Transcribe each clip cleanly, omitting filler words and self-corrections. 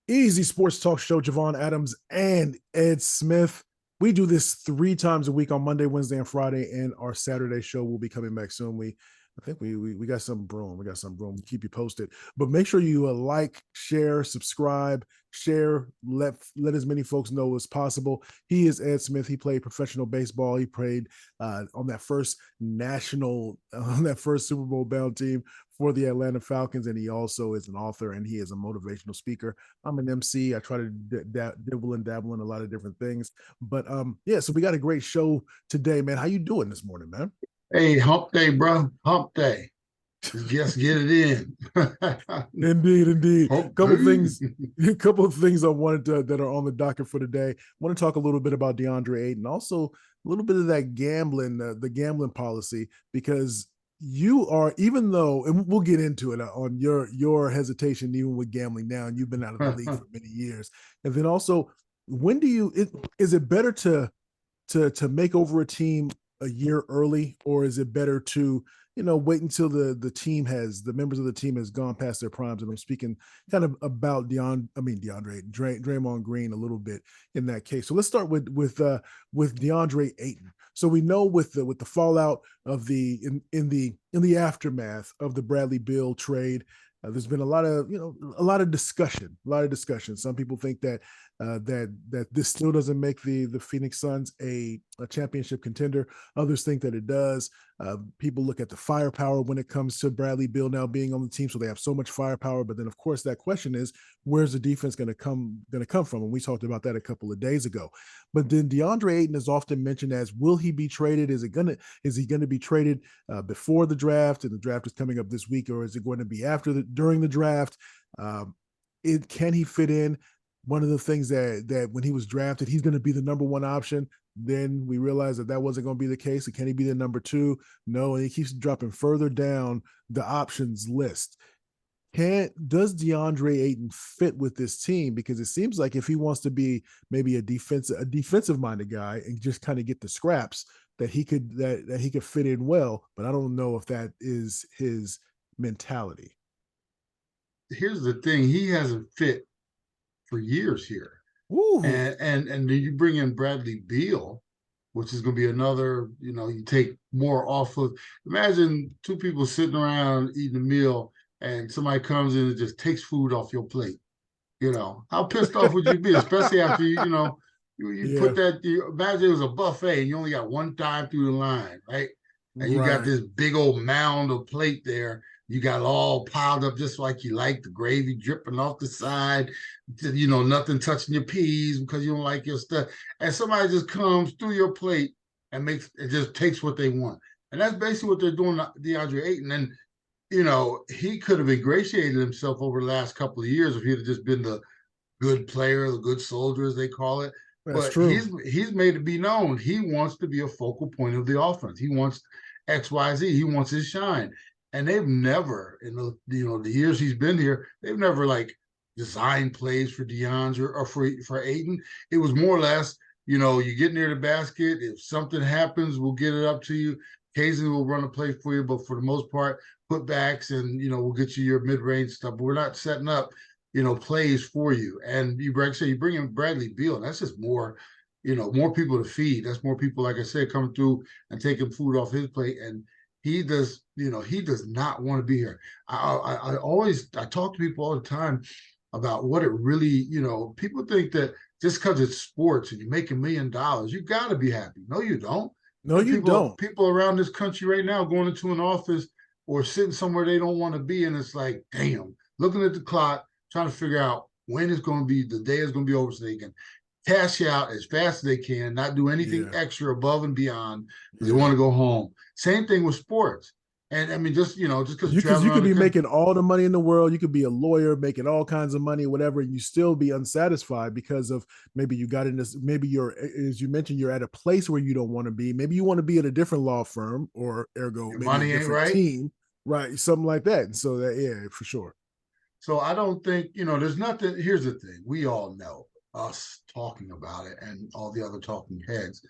Easy Sports Talk Show, Javon Adams and Ed Smith. We do this 3 times a week on Monday, Wednesday, and Friday, and our Saturday show will be coming back soon. I think we got some brewing. We got some brewing. Keep you posted, but make sure you like, share, subscribe, share. Let as many folks know as possible. He is Ed Smith. He played professional baseball. He played on that first Super Bowl bound team for the Atlanta Falcons, and he also is an author and he is a motivational speaker. I'm an MC. I try to dibble and dabble in a lot of different things. But yeah, so we got a great show today, man. How you doing this morning, man? Hey, hump day, bro. Hump day. Just get it in. Indeed, indeed. Hump Couple day. things, a couple of things I wanted to that are on the docket for today. I want to talk a little bit about Deandre Ayton, also a little bit of that gambling, the gambling policy, because you are, even though, and we'll get into it on your hesitation even with gambling now, and you've been out of the league for many years, and then also, when do you? Is it better to make over a team a year early, or is it better to wait until the members of the team has gone past their primes? And I'm speaking kind of about Draymond Green a little bit in that case. So let's start with DeAndre Ayton. So we know with the fallout of in the aftermath of the Bradley Beal trade, there's been a lot of discussion. Some people think that that this still doesn't make the Phoenix Suns a championship contender. Others think that it does. People look at the firepower when it comes to Bradley Beal now being on the team, so they have so much firepower. But then, of course, that question is, where's the defense going to come from? And we talked about that a couple of days ago. But then DeAndre Ayton is often mentioned as, will he be traded? Is he going to be traded before the draft? And the draft is coming up this week, or is it going to be during the draft? Can he fit in? One of the things that when he was drafted, he's going to be the number one option. Then we realized that wasn't going to be the case. So can he be the number two? No, and he keeps dropping further down the options list. Does DeAndre Ayton fit with this team? Because it seems like if he wants to be maybe a defensive minded guy and just kind of get the scraps, that he could fit in well. But I don't know if that is his mentality. Here's the thing: he hasn't fit for years here. Ooh. And then you bring in Bradley Beal, which is going to be another, you take more off of. Imagine two people sitting around eating a meal and somebody comes in and just takes food off your plate. How pissed off would you be, especially after you put that, imagine it was a buffet and you only got one time through the line, right? And you got this big old mound of plate there. You got it all piled up just like you like, the gravy dripping off the side, nothing touching your peas because you don't like your stuff. And somebody just comes through your plate and just takes what they want. And that's basically what they're doing to DeAndre Ayton. And, he could have ingratiated himself over the last couple of years if he had just been the good player, the good soldier, as they call it. That's But true. he's made it be known he wants to be a focal point of the offense. He wants XYZ. He wants his shine. And they've never, in the years he's been here, they've never designed plays for DeAndre or for Ayton. It was more or less, you get near the basket. If something happens, we'll get it up to you. Occasionally we'll run a play for you, but for the most part, putbacks and we'll get you your mid-range stuff. But we're not setting up, plays for you. And you bring in Bradley Beal, and that's just more, more people to feed. That's more people, like I said, coming through and taking food off his plate. And he does not want to be here. I talk to people all the time about what it really, people think that just because it's sports and you make $1 million, you got to be happy. No, you don't. No, you don't. People around this country right now going into an office or sitting somewhere they don't want to be, and it's like, damn, looking at the clock, trying to figure out when it's going to be, the day is going to be over so they can cash out as fast as they can, not do anything extra above and beyond because they want to go home. Same thing with sports. And I mean, just because you could be making all the money in the world, you could be a lawyer making all kinds of money, whatever, and you still be unsatisfied because of maybe you got in this, maybe you're, as you mentioned, you're at a place where you don't want to be. Maybe you want to be at a different law firm or ergo maybe money a different team, right? Something like that. And so that, for sure. So I don't think, there's nothing. Here's the thing. We all know, us talking about it and all the other talking heads,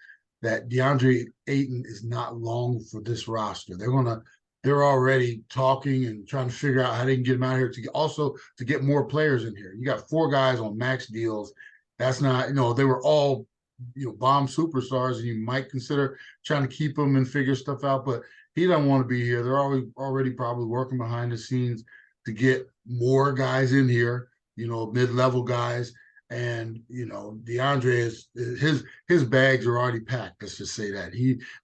that DeAndre Ayton is not long for this roster. They're going to they're already talking and trying to figure out how they can get him out of here to get more players in here. You got 4 guys on max deals. That's not, they were all, bomb superstars, and you might consider trying to keep them and figure stuff out, but he doesn't want to be here. They're already probably working behind the scenes to get more guys in here, mid-level guys. And Deandre is his bags are already packed. Let's just say that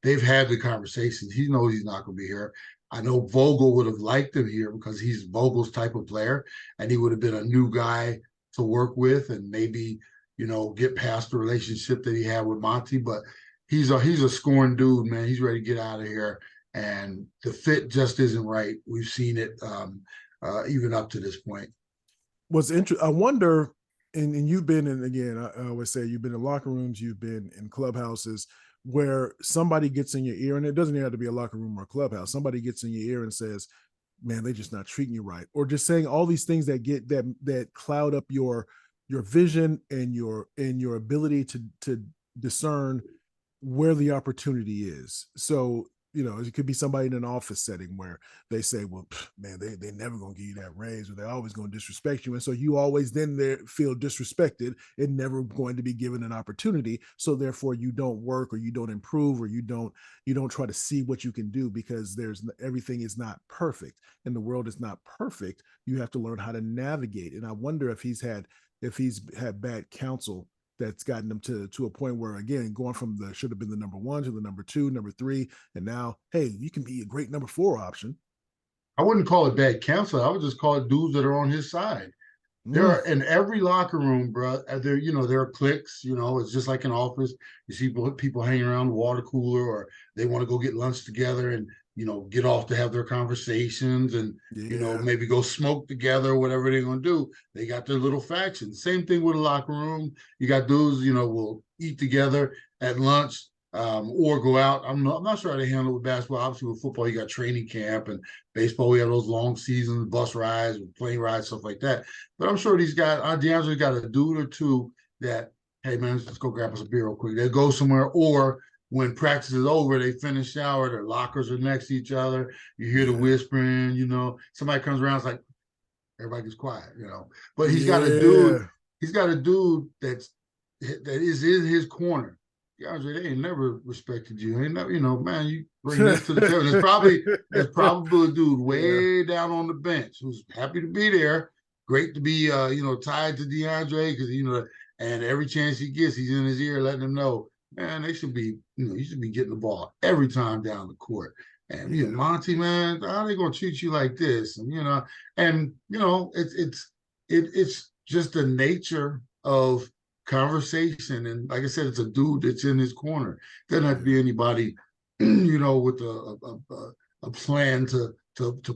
they've had the conversations. He knows he's not going to be here. I know Vogel would have liked him here because he's Vogel's type of player, and he would have been a new guy to work with, and maybe get past the relationship that he had with Monty. But he's a scoring dude, man. He's ready to get out of here, and the fit just isn't right. We've seen it even up to this point. What's interesting, I wonder. And you've been in, again, I always say you've been in locker rooms, you've been in clubhouses where somebody gets in your ear, and it doesn't have to be a locker room or a clubhouse. Somebody gets in your ear and says, man, they're just not treating you right. Or just saying all these things that cloud up your vision and your ability to discern where the opportunity is. So, it could be somebody in an office setting where they say, well, man, they never going to give you that raise, or they're always going to disrespect you. And so you always then feel disrespected and never going to be given an opportunity. So therefore you don't work, or you don't improve, or you don't try to see what you can do, because everything is not perfect and the world is not perfect. You have to learn how to navigate. And I wonder if he's had bad counsel that's gotten them to a point where, again, going from the should have been the number 1 to the number 2, number 3, and now, hey, you can be a great number 4 option. I wouldn't call it bad counsel. I would just call it dudes that are on his side. There are in every locker room, bro. There are cliques. It's just like an office. You see people hanging around the water cooler, or they want to go get lunch together and get off to have their conversations and maybe go smoke together, whatever they're gonna do. They got their little factions. Same thing with a locker room. You got dudes, will eat together at lunch. Or go out. I'm not sure how they handle it with basketball. Obviously, with football, you got training camp, and baseball, we have those long seasons, bus rides, plane rides, stuff like that. But I'm sure DeAndre's got a dude or two that, hey man, let's go grab us a beer real quick. They go somewhere, or when practice is over, they finish shower, their lockers are next to each other. You hear the whispering, somebody comes around, it's like everybody gets quiet, But he's got a dude that is in his corner. DeAndre, they ain't never respected you. Ain't never, man, you bring this to the table. There's probably a dude way down on the bench who's happy to be there. Great to be, tied to DeAndre, because, and every chance he gets, he's in his ear letting him know, man, they should be, you should be getting the ball every time down the court. And, Monty, man, how are they going to treat you like this? And, it's just the nature of conversation. And like I said, it's a dude that's in his corner. Doesn't have to be anybody, with a plan to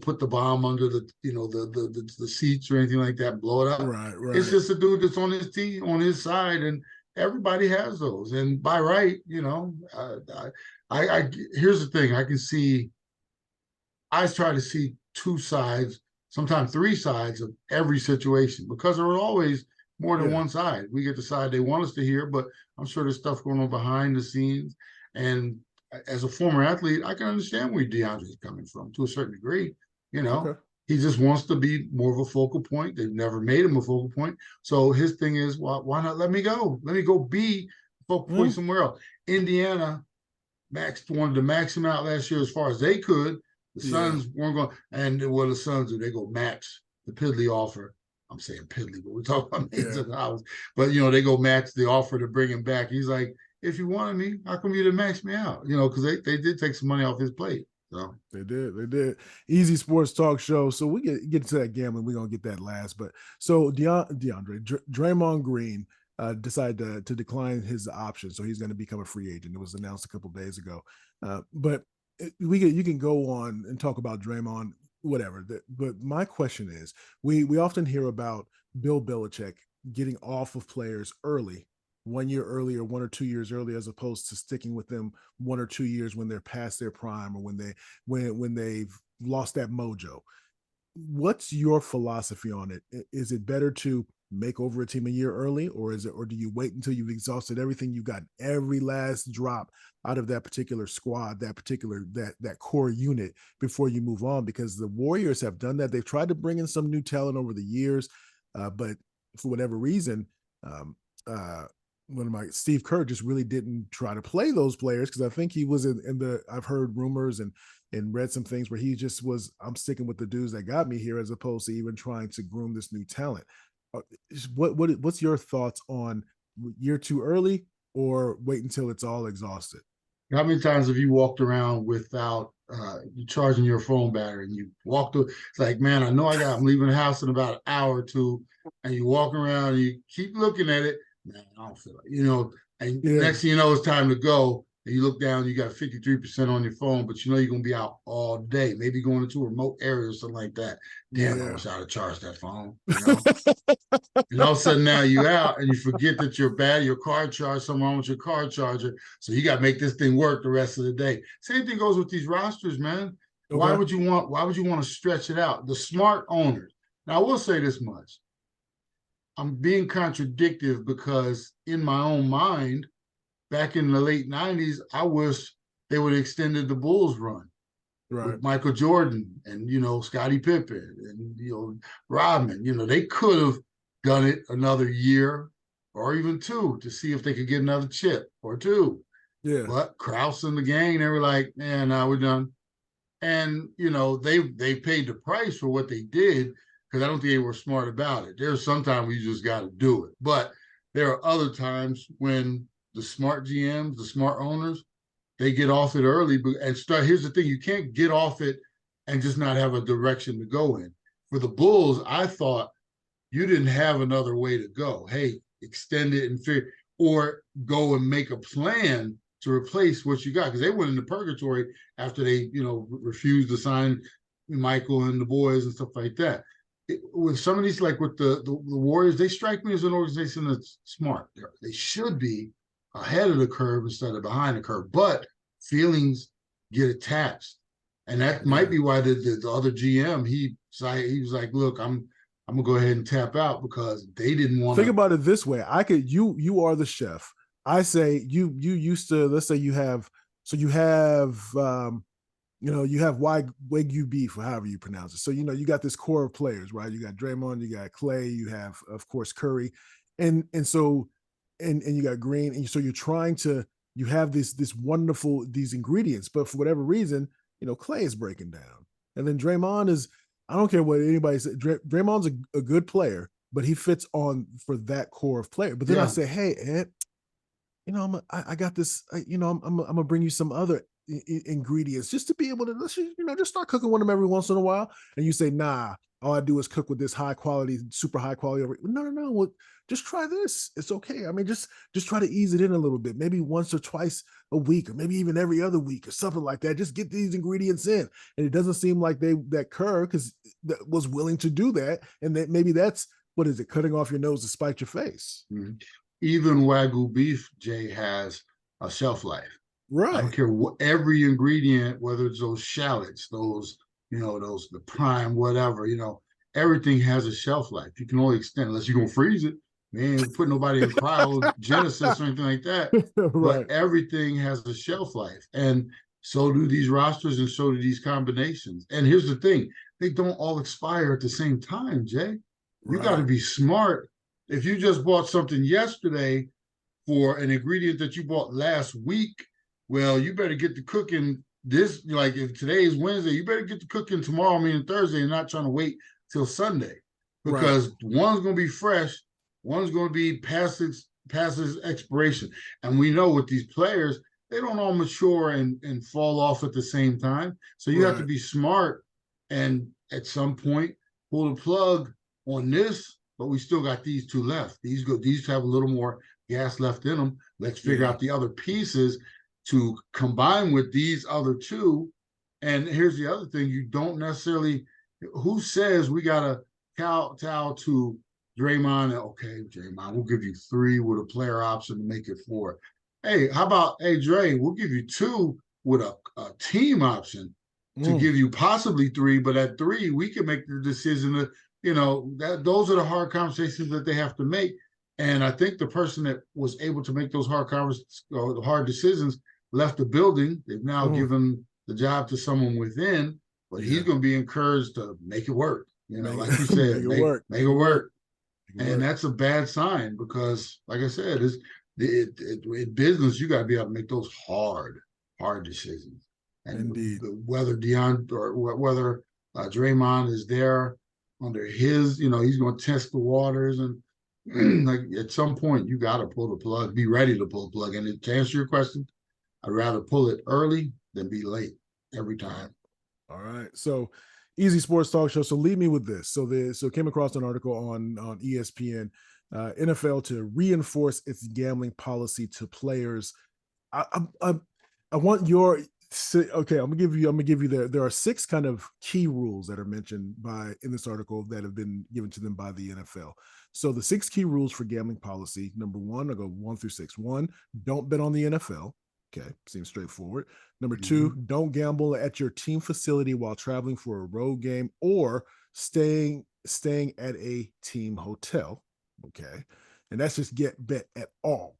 put the bomb under the seats or anything like that, blow it up. Right. It's just a dude that's on his team, on his side, and everybody has those. And by right, I here's the thing. I try to see 2 sides, sometimes 3 sides of every situation, because there are always more than one side. We get the side they want us to hear, but I'm sure there's stuff going on behind the scenes. And as a former athlete, I can understand where DeAndre is coming from to a certain degree. Okay. He just wants to be more of a focal point. They've never made him a focal point. So his thing is, well, why not let me go? Let me go be a focal point somewhere else. Indiana wanted to max him out last year as far as they could. The Suns weren't going, and what the Suns do, they go match the Piddly offer. I'm saying piddly, but we're talking about millions of dollars. But they go match the offer to bring him back. He's like, if you wanted me, how come you didn't max me out? Because they did take some money off his plate. So they did. Easy Sports Talk Show. So we get to that gambling. We're gonna get that last. But so Draymond Green decided to decline his option, so he's going to become a free agent. It was announced a couple of days ago. But you can go on and talk about Draymond, whatever. But my question is, we often hear about Bill Belichick getting off of players early, 1 year early or 1 or 2 years early, as opposed to sticking with them 1 or 2 years when they're past their prime, or when they've lost that mojo. What's your philosophy on it? Is it better to make over a team a year early, or do you wait until you've exhausted everything, you got every last drop out of that particular squad, that core unit before you move on? Because the Warriors have done that. They've tried to bring in some new talent over the years, but for whatever reason, one of my Steve Kerr just really didn't try to play those players, because I think he was in the, I've heard rumors and read some things where he just was, I'm sticking with the dudes that got me here, as opposed to even trying to groom this new talent. What's your thoughts on year too early, or wait until it's all exhausted? How many times have you walked around without you charging your phone battery, and you walk through? It's like, man, I know I'm leaving the house in about an hour or two, and you walk around and you keep looking at it. Man, I don't feel like, and next thing you know, it's time to go. And you look down, you got 53% on your phone, but you're going to be out all day, maybe going into a remote area or something like that. Damn, I wish I'd have charged that phone, And all of a sudden now you're out and you forget that your car charged, something wrong with your car charger. So you got to make this thing work the rest of the day. Same thing goes with these rosters, man. Okay. Why would you want to stretch it out? The smart owners. Now, I will say this much. I'm being contradictive because in my own mind, back in the late 90s, I wish they would have extended the Bulls run. Right. With Michael Jordan and, Scottie Pippen and, Rodman. They could have done it another year or even two to see if they could get another chip or two. Yeah. But Krause and the gang, they were like, man, now we're done. And, they paid the price for what they did, because I don't think they were smart about it. There's sometimes you just got to do it. But there are other times when the smart GMs, the smart owners, they get off it early and start. Here's the thing: you can't get off it and just not have a direction to go in. For the Bulls, I thought you didn't have another way to go. Hey, extend it and figure, or go and make a plan to replace what you got, because they went into purgatory after they, refused to sign Michael and the boys and stuff like that. With some of these, like with the Warriors, they strike me as an organization that's smart. They should be ahead of the curve instead of behind the curve, but feelings get attached, and that might be why the other GM he was like, look, I'm gonna go ahead and tap out, because they didn't want to. Think about it this way: you are the chef. I say you used to, let's say you have Wagyu beef, or however you pronounce it. So you got this core of players, right? You got Draymond, you got Clay, you have, of course, Curry, and you got Green, and so you have this wonderful, these ingredients, but for whatever reason, Clay is breaking down, and then Draymond is, I don't care what anybody says, Draymond's a good player, but he fits on for that core of player. But then I say, hey, Ed, I got this, I'm gonna bring you some other ingredients just to be able to, just start cooking with them every once in a while. And you say, nah, all I do is cook with this high quality, super high quality. No. Well, just try this. It's okay. I mean, just try to ease it in a little bit, maybe once or twice a week, or maybe even every other week or something like that. Just get these ingredients in. And it doesn't seem like that Kerr was willing to do that. And that maybe that's, what is it? Cutting off your nose to spite your face. Mm-hmm. Even Wagyu beef, Jay, has a shelf life. Right. I don't care what, every ingredient, whether it's those shallots, the prime, whatever, everything has a shelf life. You can only extend, unless you're going to freeze it. Man, put nobody in cryogenesis or anything like that. Right. But everything has a shelf life. And so do these rosters, and so do these combinations. And here's the thing: they don't all expire at the same time, Jay. You got to be smart. If you just bought something yesterday for an ingredient that you bought last week, well, you better get to cooking this. Like, if today is Wednesday, you better get to cooking tomorrow, meaning Thursday, and not trying to wait till Sunday, because one's going to be fresh, one's going to be past its expiration. And we know with these players, they don't all mature and fall off at the same time. So you have to be smart, and at some point pull the plug on this. But we still got these two left. These have a little more gas left in them. Let's figure out the other pieces to combine with these other two. And here's the other thing: you don't necessarily, who says we got to kowtow to Draymond? Okay, Draymond, we'll give you 3 with a player option to make it 4. Hey, how about, hey, Dre, we'll give you 2 with a team option to give you possibly 3, but at 3, we can make the decision to, those are the hard conversations that they have to make. And I think the person that was able to make those hard decisions left the building. They've now given the job to someone within, but he's going to be encouraged to make it work. Like you said, make it work. And that's a bad sign because, like I said, in business, you got to be able to make those hard decisions. And whether Deandre or whether Draymond is there under his, he's going to test the waters. And like at some point, you got to pull the plug, be ready to pull the plug. And to answer your question, I'd rather pull it early than be late every time. All right. So, Easy Sports Talk Show. So leave me with this. So came across an article on ESPN, NFL to reinforce its gambling policy to players. I want your okay. I'm gonna give you there are 6 kind of key rules that are mentioned in this article that have been given to them by the NFL. So the 6 key rules for gambling policy. Number 1, I'll go 1 through 6. 1, don't bet on the NFL. Okay, seems straightforward. Number 2, don't gamble at your team facility while traveling for a road game or staying at a team hotel. Okay, and that's just get bet at all.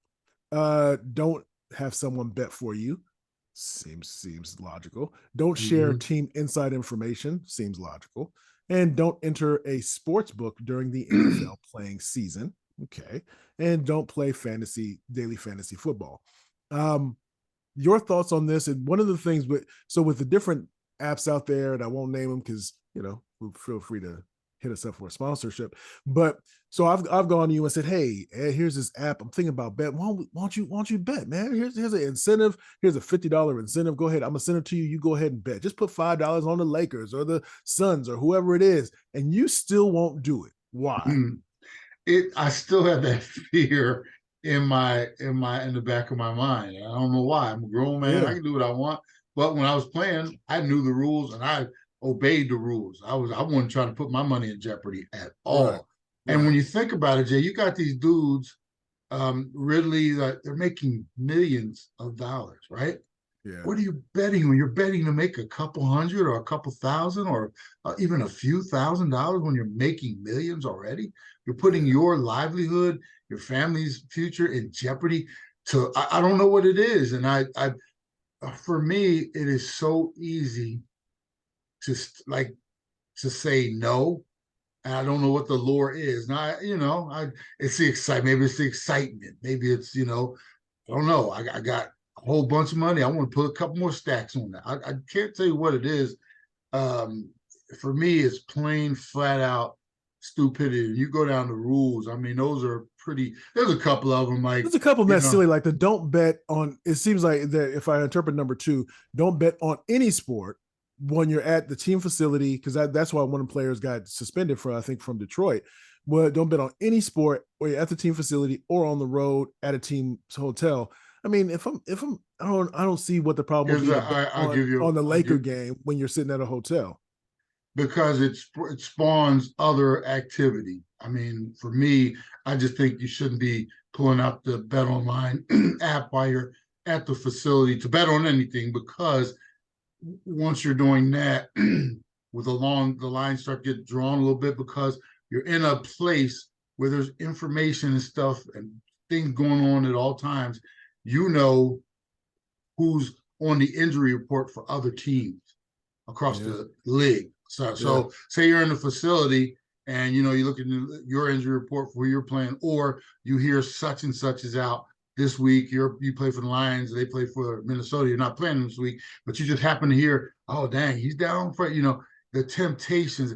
Don't have someone bet for you. Seems logical. Don't share team inside information. Seems logical. And don't enter a sports book during the NFL playing season. Okay, and don't play daily fantasy football. Your thoughts on this? And one of the things with the different apps out there, and I won't name them because feel free to hit us up for a sponsorship. But so I've gone to you and said, hey, here's this app. I'm thinking about betting. Why don't you bet, man? Here's an incentive. Here's a $50 incentive. Go ahead. I'm gonna send it to you. You go ahead and bet. Just put $5 on the Lakers or the Suns or whoever it is, and you still won't do it. Why? I still have that fear in the back of my mind. I don't know why. I'm a grown man. I can do what I want. But when I was playing, I knew the rules and I obeyed the rules. I wasn't trying to put my money in jeopardy at all. Right. And when you think about it, Jay, you got these dudes, Ridley, they're making millions of dollars, right? Yeah. What are you betting when you're betting to make a couple hundred or a couple thousand or even a few $1,000s when you're making millions already? You're putting your livelihood, your family's future in jeopardy. I don't know what it is. And I for me, it is so easy to say no. And I don't know what the lure is. Now, it's the excitement. Maybe it's the excitement. Maybe it's, I don't know. I got a whole bunch of money. I want to put a couple more stacks on that. I can't tell you what it is. For me, it's plain flat out stupidity. You go down the rules. I mean, those are there's a couple of them. Like, there's a couple that's silly, like the don't bet on, it seems like that if I interpret number 2, don't bet on any sport when you're at the team facility, because that's why one of the players got suspended from Detroit. Well, don't bet on any sport where you're at the team facility or on the road at a team's hotel. I mean, I don't see what the problem is on the Laker game when you're sitting at a hotel. Because it spawns other activity. I mean, for me, I just think you shouldn't be pulling out the Bet Online app while you're at the facility to bet on anything, because once you're doing that, the lines start get drawn a little bit because you're in a place where there's information and stuff and things going on at all times. Who's on the injury report for other teams across the league. So say you're in the facility and, you look at your injury report for who you're playing, or you hear such and such is out this week. You play for the Lions, they play for Minnesota. You're not playing this week, but you just happen to hear, oh, dang, he's down for, the temptations.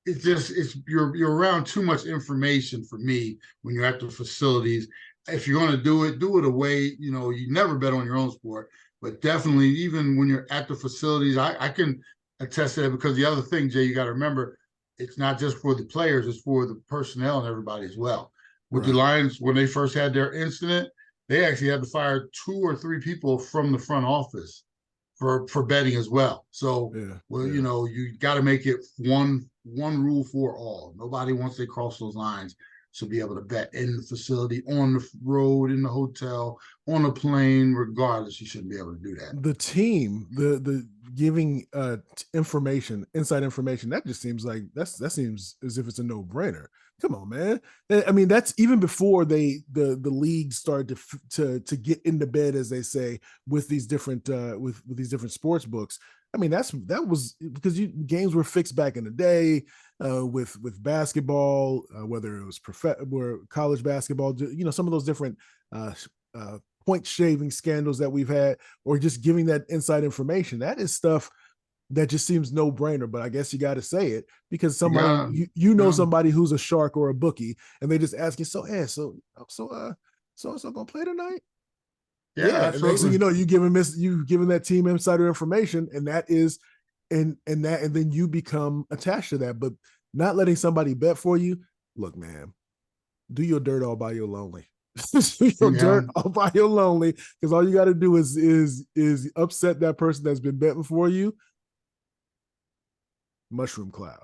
You're around too much information for me when you're at the facilities. If you're going to do it away. You never bet on your own sport, but definitely even when you're at the facilities, I can attest to that, because the other thing, Jay, you got to remember, it's not just for the players, it's for the personnel and everybody as well. With the Lions, when they first had their incident, they actually had to fire 2 or 3 people from the front office for betting as well. So, you got to make it one rule for all. Nobody, once they cross those lines, should be able to bet in the facility, on the road, in the hotel, on a plane, regardless. You shouldn't be able to do that. The team, the giving information, inside information, that just seems like that seems as if it's a no-brainer. Come on, man. I mean, that's even before the league started to get into bed, as they say, with these different with these different sports books. I mean, that was because games were fixed back in the day with basketball, whether it was or college basketball, some of those different uh, uh, point shaving scandals that we've had, or just giving that inside information. That is stuff that just seems no brainer, but I guess you got to say it because You somebody, gotta, somebody who's a shark or a bookie, and they just ask you, so gonna play tonight? yeah, Yeah. And next thing you absolutely. know, you giving that team insider information, and that is, and then you become attached to that. But not letting somebody bet for you. Look, man, do your dirt all by your lonely. Do your Yeah. dirt all by your lonely, because all you got to do is upset that person that's been betting for you. Mushroom cloud.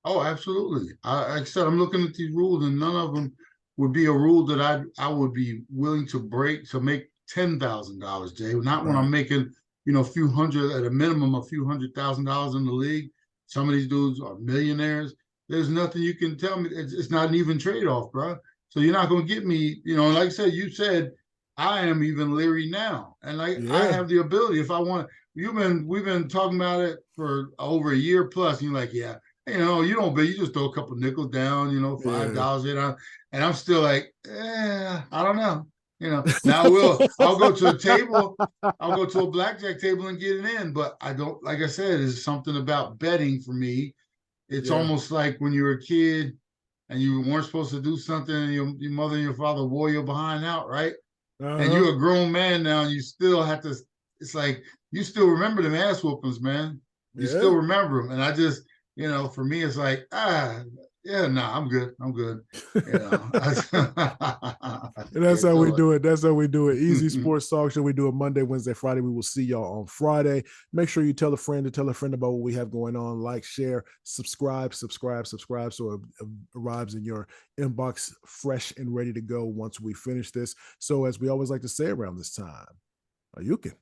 Oh, absolutely. Like I said, I'm looking at these rules, and none of them would be a rule that I would be willing to break to make $10,000, Jay. Not when Right. I'm making, a few hundred, at a minimum, a few $100,000 in the league. Some of these dudes are millionaires. There's nothing you can tell me. It's not an even trade off, bro. So you're not going to get me. Like I said, you said I am even leery now, and like I Yeah. have the ability if I want. We've been talking about it for over a year plus. And you're like, yeah, you don't bet. You just throw a couple nickels down, Yeah. $5 in on, and I'm still like, I don't know. Now I'll go to a table, I'll go to a blackjack table and get it in, but I don't. Like I said, it's something about betting for me. It's Yeah. almost like when you were a kid and you weren't supposed to do something, and your mother and your father wore you behind out, right? And Uh-huh. you're a grown man now, and you still have to. It's like you still remember them ass whoopings, man. You still Yeah. remember them, and I just, for me, it's like, yeah, nah, I'm good, I'm good. I And that's can't how we do do it. That's how we do it. Easy it. Sports Talk Show. We do it Monday, Wednesday, Friday. We will see y'all on Friday. Make sure you tell a friend to tell a friend about what we have going on. Like, share, subscribe, so it arrives in your inbox fresh and ready to go once we finish this. So, as we always like to say around this time, you can